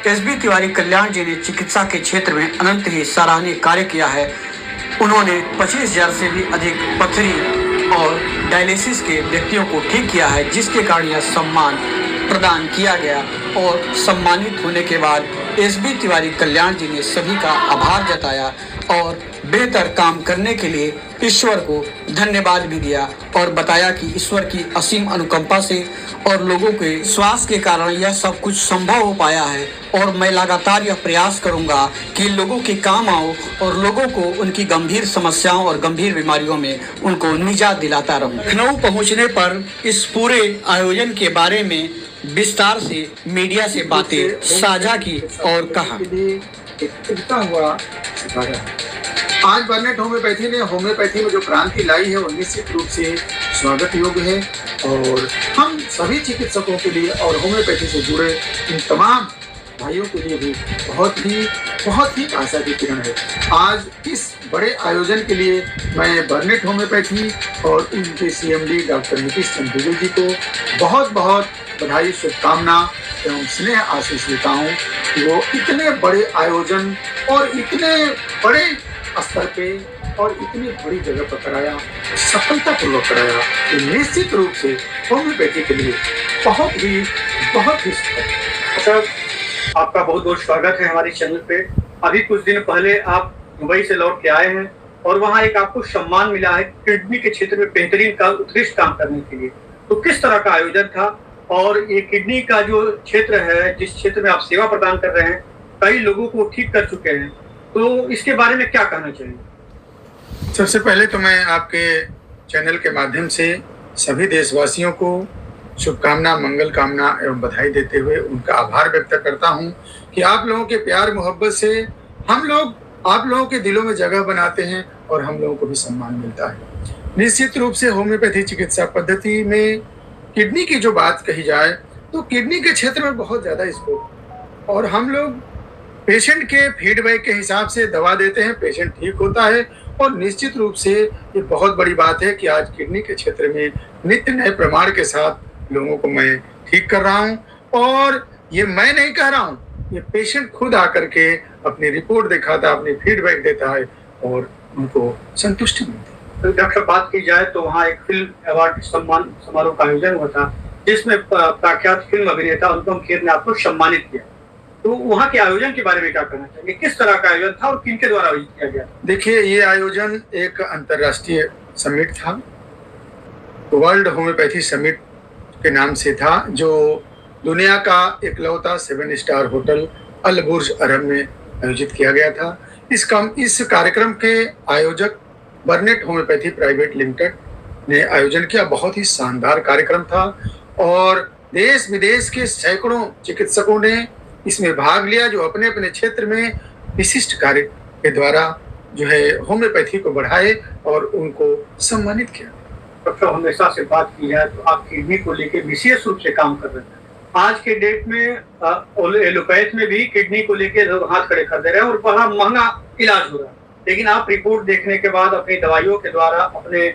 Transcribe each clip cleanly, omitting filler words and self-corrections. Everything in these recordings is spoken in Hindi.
एसबी तिवारी कल्याण जी ने चिकित्सा के क्षेत्र में अनंत ही सराहनीय कार्य किया है। उन्होंने 25,000 से भी अधिक पथरी और डायलिसिस के व्यक्तियों को ठीक किया है, जिसके कारण यह सम्मान प्रदान किया गया। और सम्मानित होने के बाद एसबी तिवारी कल्याण जी ने सभी का आभार जताया और बेहतर काम करने के लिए ईश्वर को धन्यवाद भी दिया और बताया कि ईश्वर की असीम अनुकंपा से और लोगों के स्वास्थ्य के कारण यह सब कुछ संभव हो पाया है। और मैं लगातार यह प्रयास करूंगा कि लोगों के काम आऊं और लोगों को उनकी गंभीर समस्याओं और गंभीर बीमारियों में उनको निजात दिलाता रहूं। लखनऊ पहुंचने पर इस पूरे आयोजन के बारे में विस्तार से मीडिया से बातें साझा की और कहा। आज बर्नेट होम्योपैथी ने होम्योपैथी में जो क्रांति लाई है वो निश्चित रूप से स्वागत योग्य है और हम सभी चिकित्सकों के लिए और होम्योपैथी से जुड़े इन तमाम भाइयों के लिए भी बहुत ही आशा की किरण है। आज इस बड़े आयोजन के लिए मैं बर्नेट होम्योपैथी और उनके सीएमडी डॉक्टर नीतीश चंद्र दुबे जी को बहुत बधाई, शुभकामना एवं स्नेह आशीष देता हूँ कि वो इतने बड़े आयोजन और इतने बड़े स्तर पे और इतनी बड़ी जगह पर कराया, सफलतापूर्वक कराया। ये निश्चित रूप से होम्योपैथी के लिए बहुत ही सर, आपका बहुत बहुत स्वागत है हमारे चैनल पे। अभी कुछ दिन पहले आप दुबई से लौट के आए हैं और वहाँ एक आपको सम्मान मिला है किडनी के क्षेत्र में बेहतरीन का उत्कृष्ट काम करने के लिए। तो किस तरह का आयोजन था और ये किडनी का जो क्षेत्र है, जिस क्षेत्र में आप सेवा प्रदान कर रहे हैं, कई लोगों को ठीक कर चुके हैं, तो इसके बारे में क्या कहना चाहिए? सबसे पहले तो मैं आपके चैनल के माध्यम से सभी देशवासियों को शुभकामना, मंगल कामना एवं बधाई देते हुए उनका आभार व्यक्त करता हूं कि आप लोगों के प्यार मोहब्बत से हम लोग आप लोगों के दिलों में जगह बनाते हैं और हम लोगों को भी सम्मान मिलता है। निश्चित रूप से होम्योपैथी चिकित्सा पद्धति में किडनी की जो बात कही जाए तो किडनी के क्षेत्र में बहुत ज़्यादा स्कोप, और हम लोग पेशेंट के फीडबैक के हिसाब से दवा देते हैं, पेशेंट ठीक होता है। और निश्चित रूप से ये बहुत बड़ी बात है कि आज किडनी के क्षेत्र में नित्य नए प्रमाण के साथ लोगों को मैं ठीक कर रहा हूँ। और ये मैं नहीं कह रहा हूँ, ये पेशेंट खुद आकर के अपनी रिपोर्ट दिखाता है, अपनी फीडबैक देता है और उनको संतुष्टि मिलती है। तो डॉक्टर, बात की जाए तो वहाँ एक फिल्म अवार्ड सम्मान समारोह का आयोजन हुआ था, जिसमें प्रख्यात फिल्म अभिनेता अनुपम खेर ने आपको सम्मानित किया। तो वहाँ के आयोजन के बारे में क्या कहना चाहिए? किस तरह का आयोजन था और किनके द्वारा आयोजित किया गया? देखिए, ये आयोजन एक अंतर्राष्ट्रीय समिट था, वर्ल्ड होम्योपैथी समिट के नाम से था, जो दुनिया का इकलौता 7 स्टार होटल अल बुर्ज अरब में आयोजित किया गया था। इस कार्यक्रम के आयोजक बर्नेट होम्योपैथी प्राइवेट लिमिटेड ने आयोजन किया। बहुत ही शानदार कार्यक्रम था और देश विदेश के सैकड़ों चिकित्सकों ने इसमें भाग लिया, जो अपने अपने क्षेत्र में विशिष्ट कार्य के द्वारा जो है होम्योपैथी को बढ़ाए और उनको सम्मानित किया। डॉक्टर, हमेशा से बात की जाए तो आप किडनी को लेकर विशेष रूप से काम कर रहे हैं। आज के डेट में एलोपैथ में भी किडनी को लेकर लोग हाथ खड़े कर दे रहे हैं और बड़ा महंगा इलाज हो रहा है, लेकिन आप रिपोर्ट देखने के बाद अपनी दवाइयों के द्वारा अपने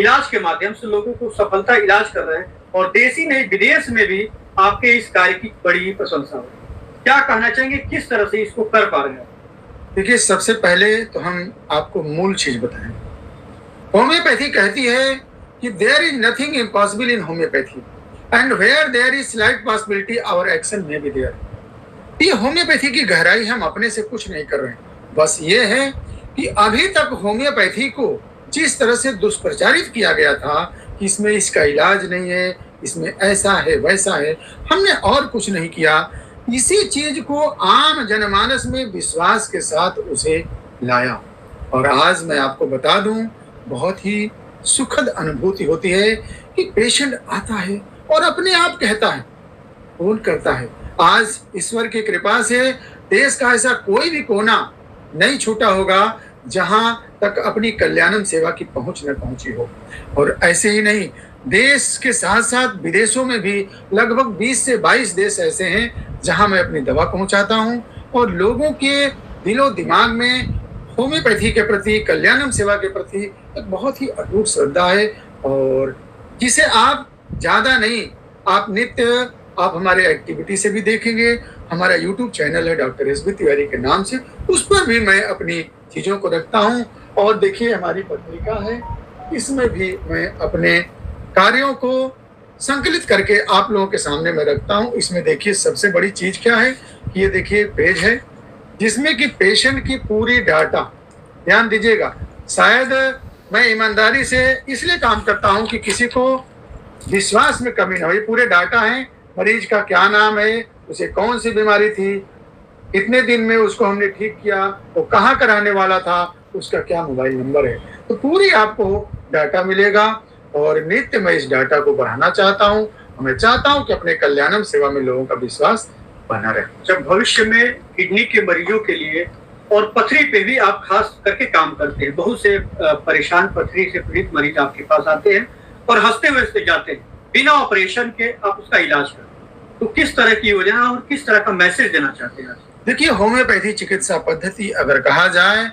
इलाज के माध्यम से लोगों को सफलता इलाज कर रहे हैं और देश ही नहीं विदेश में भी आपके इस कार्य की बड़ी प्रशंसा हो। क्या कहना चाहेंगे, किस तरह से इसको कर पा रहे हैं? देखिए, सबसे पहले तो हम आपको मूल चीज बताएं। होम्योपैथी कहती है कि there is nothing impossible in homeopathy and where there is slight possibility our action may be there. ये होम्योपैथी की गहराई, हम अपने से कुछ नहीं कर रहे हैं, बस ये है कि अभी तक होम्योपैथी को जिस तरह से दुष्प्रचारित किया गया था कि इसमें इसका इलाज नहीं है, इसमें ऐसा है वैसा है, हमने और कुछ नहीं किया। इसी चीज को आम जनमानस में विश्वास के साथ उसे लाया और आज मैं आपको बता दूं, बहुत ही सुखद अनुभूति होती है कि पेशेंट आता है और अपने आप कहता है, फोन करता है। आज ईश्वर की कृपा से देश का ऐसा कोई भी कोना नहीं छूटा होगा जहां तक अपनी कल्याणम सेवा की पहुंच न पहुंची हो। और ऐसे ही नहीं, देश के साथ साथ विदेशों में भी लगभग 20 से 22 देश ऐसे हैं जहां मैं अपनी दवा पहुंचाता हूं और लोगों के दिलो दिमाग में होम्योपैथी के प्रति, कल्याणम सेवा के प्रति एक बहुत ही अटूट श्रद्धा है और जिसे आप ज़्यादा नहीं, आप नित्य आप हमारे एक्टिविटी से भी देखेंगे। हमारा यूट्यूब चैनल है डॉक्टर एस बी तिवारी के नाम से, उस पर भी मैं अपनी चीज़ों को रखता हूँ। और देखिए हमारी पत्रिका है, इसमें भी मैं अपने कार्यों को संकलित करके आप लोगों के सामने मैं रखता हूँ। इसमें देखिए सबसे बड़ी चीज़ क्या है कि ये देखिए पेज है जिसमें कि पेशेंट की पूरी डाटा, ध्यान दीजिएगा, शायद मैं ईमानदारी से इसलिए काम करता हूँ कि किसी को विश्वास में कमी ना हो। ये पूरे डाटा हैं, मरीज का क्या नाम है, उसे कौन सी बीमारी थी, कितने दिन में उसको हमने ठीक किया, वो कहाँ कराने वाला था, उसका क्या मोबाइल नंबर है, तो पूरी आपको डाटा मिलेगा। और नित्य मैं इस डाटा को बढ़ाना चाहता हूँ। मैं चाहता हूँ कि अपने कल्याणम सेवा में लोगों का विश्वास बना रहे। जब भविष्य में किडनी के मरीजों के लिए और पथरी पे भी आप खास करके काम करते हैं, बहुत से परेशान पथरी से पीड़ित मरीज आपके पास आते हैं और हंसते हुए जाते हैं, बिना ऑपरेशन के आप उसका इलाज करते हैं, तो किस तरह की योजना और किस तरह का मैसेज देना चाहते हैं? देखिए होम्योपैथी चिकित्सा पद्धति अगर कहा जाए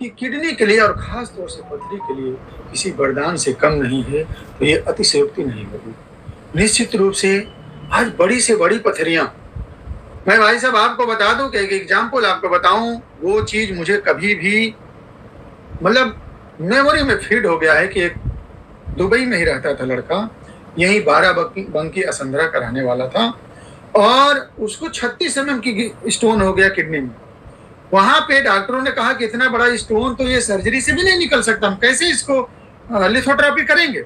कि किडनी के लिए और खास तौर से पथरी के लिए किसी वरदान से कम नहीं है, तो ये अतिशयोक्ति नहीं होगी। निश्चित रूप से आज बड़ी से बड़ी पथरियां, मैं भाई साहब आपको बता दूं कि एक एग्जाम्पल आपको बताऊं, वो चीज मुझे कभी भी मतलब मेमोरी में फीड हो गया है कि एक दुबई में ही रहता था लड़का, यही 12 बंकी असंधरा कराने वाला था और उसको 36 mm की स्टोन हो गया किडनी में। वहां पे डॉक्टरों ने कहा कि इतना बड़ा स्टोन तो ये सर्जरी से भी नहीं निकल सकता, हम कैसे इसको लिथोथेरेपी करेंगे।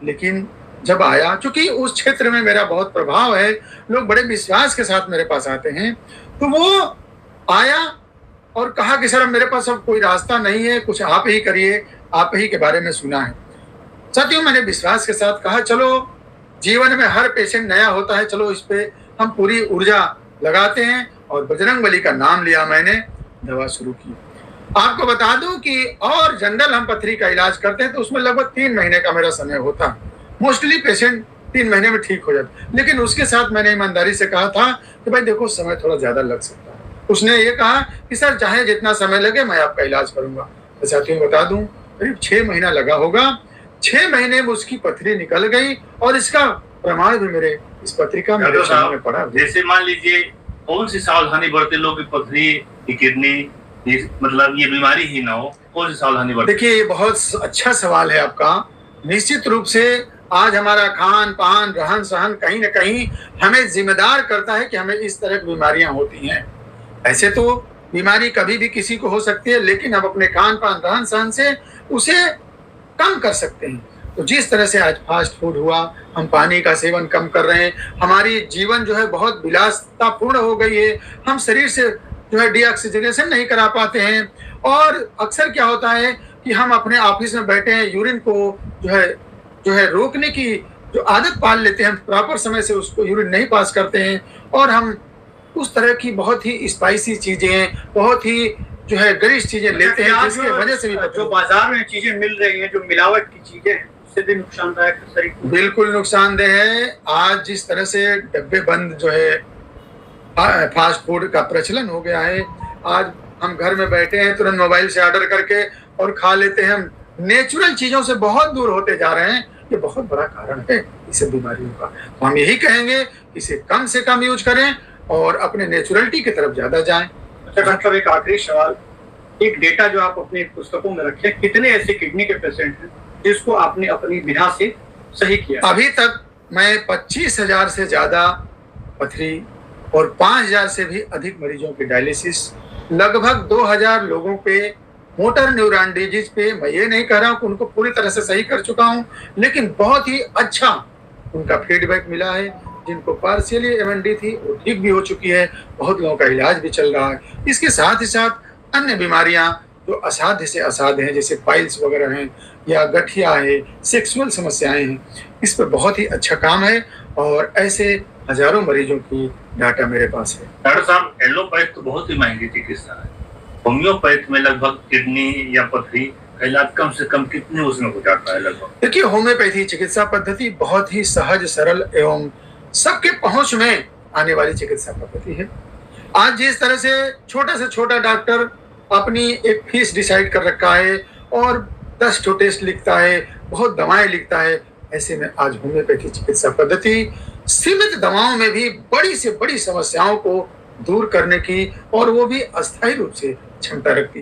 लेकिन जब आया, चूंकि उस क्षेत्र में मेरा बहुत प्रभाव है, लोग बड़े विश्वास के साथ मेरे पास आते हैं, तो वो आया और कहा कि सर अब मेरे पास अब कोई रास्ता नहीं है, कुछ आप ही करिए, आप ही के बारे में सुना है। साथियों मैंने विश्वास के साथ कहा चलो, जीवन में हर पेशेंट नया होता है, चलो इस पे हम पूरी ऊर्जा लगाते हैं, और बजरंगबली का नाम लिया मैंने, दवा शुरू की। आपको बता दूं कि और जनरल हम पथरी का इलाज करते हैं तो उसमें लगभग 3 महीने का मेरा समय होता, मोस्टली पेशेंट 3 महीने में ठीक हो जाता, लेकिन उसके साथ मैंने ईमानदारी से कहा था कि भाई देखो समय थोड़ा ज्यादा लग सकता है। उसने ये कहा कि सर चाहे जितना समय लगे मैं आपका इलाज करूंगा। तो साथियों बता दूं करीब 6 महीना लगा होगा, 6 महीने में उसकी पथरी निकल गई और इसका प्रमाण भी मेरे इस पत्रिका में पड़ा। जैसे मान लीजिए कौन सी सावधानी बरते लोग की पथरी की किडनी मतलब ये बीमारी ही ना हो, कौन सी सावधानी बरते? देखिए ये बहुत अच्छा सवाल है आपका। निश्चित रूप से आज हमारा खान पान रहन सहन कहीं ना कहीं हमें जिम्मेदार करता है कि हमें इस तरह की बीमारियां होती हैं। ऐसे तो बीमारी कभी भी किसी को हो सकती है, लेकिन हम अपने खान पान रहन सहन से उसे कम कर सकते हैं। तो जिस तरह से आज फास्ट फूड हुआ, हम पानी का सेवन कम कर रहे हैं, हमारी जीवन जो है बहुत विलासतापूर्ण हो गई है, हम शरीर से जो है डीऑक्सीजनेशन नहीं करा पाते हैं, और अक्सर क्या होता है कि हम अपने ऑफिस में बैठे हैं, यूरिन को जो है रोकने की जो आदत पाल लेते हैं, हम प्रॉपर समय से उसको यूरिन नहीं पास करते हैं, और हम उस तरह की बहुत ही स्पाइसी चीजें, बहुत ही जो है गरिष्ठ चीजें लेते हैं, जिसकी वजह से भी जो बाजार में चीजें मिल रही हैं, जो मिलावट की चीजें हैं, उससे भी नुकसानदायक है शरीर को। बिल्कुल नुकसानदेह है। आज जिस तरह से डब्बे बंद जो है फास्ट फूड का प्रचलन हो गया है, आज हम घर में बैठे हैं, तुरंत मोबाइल से ऑर्डर करके और खा लेते हैं, हम नेचुरल चीजों से बहुत दूर होते जा रहे हैं। ये बहुत बड़ा कारण है इस बीमारियों का। तो हम यही कहेंगे इसे कम से कम यूज करें और अपने नेचुरलिटी की तरफ ज्यादा जाएं। अच्छा डॉक्टर, एक आखिरी सवाल, एक डेटा जो आप अपनी पुस्तकों में रखे, कितने ऐसे किडनी के पेशेंट हैं जिसको आपने अपनी विधा से सही किया? अभी तक मैं 25,000 से ज्यादा पथरी और 5,000 से भी अधिक मरीजों की डायलिसिस, लगभग 2,000 लोगों पे मोटर न्यूरॉन डिजीज पे, मैं ये नहीं कह रहा हूँ कि उनको पूरी तरह से सही कर चुका हूँ, लेकिन बहुत ही अच्छा उनका फीडबैक मिला है। जिनको पार्शियली एमएनडी थी वो ठीक भी हो चुकी है, बहुत लोगों का इलाज भी चल रहा है। इसके साथ ही साथ अन्य बीमारियां जो असाध्य से असाध्य हैं, जैसे पाइल्स वगैरह हैं या गठिया है, सेक्सुअल समस्याएं हैं, इस पर बहुत ही अच्छा काम है, और ऐसे हजारों मरीजों की डाटा मेरे पास है। डॉक्टर साहब, एलोपैथ तो बहुत ही महंगी चिकित्सा है, होम्योपैथ में लगभग किडनी या पथरी का इलाज कम से कम कितने उसमें हो जाता है लगभग? देखिए होम्योपैथी चिकित्सा पद्धति बहुत ही सहज सरल एवं सबके पहुंच में आने वाली चिकित्सा पद्धति है। आज जिस तरह से छोटा डॉक्टर अपनी एक फीस डिसाइड कर रखा है और 10 ठो टेस्ट लिखता है, बहुत दवाएं लिखता है, ऐसे में आज होम्योपैथी चिकित्सा पद्धति सीमित दवाओं में भी बड़ी से बड़ी समस्याओं को दूर करने की और वो भी अस्थायी रूप से क्षमता रखती है।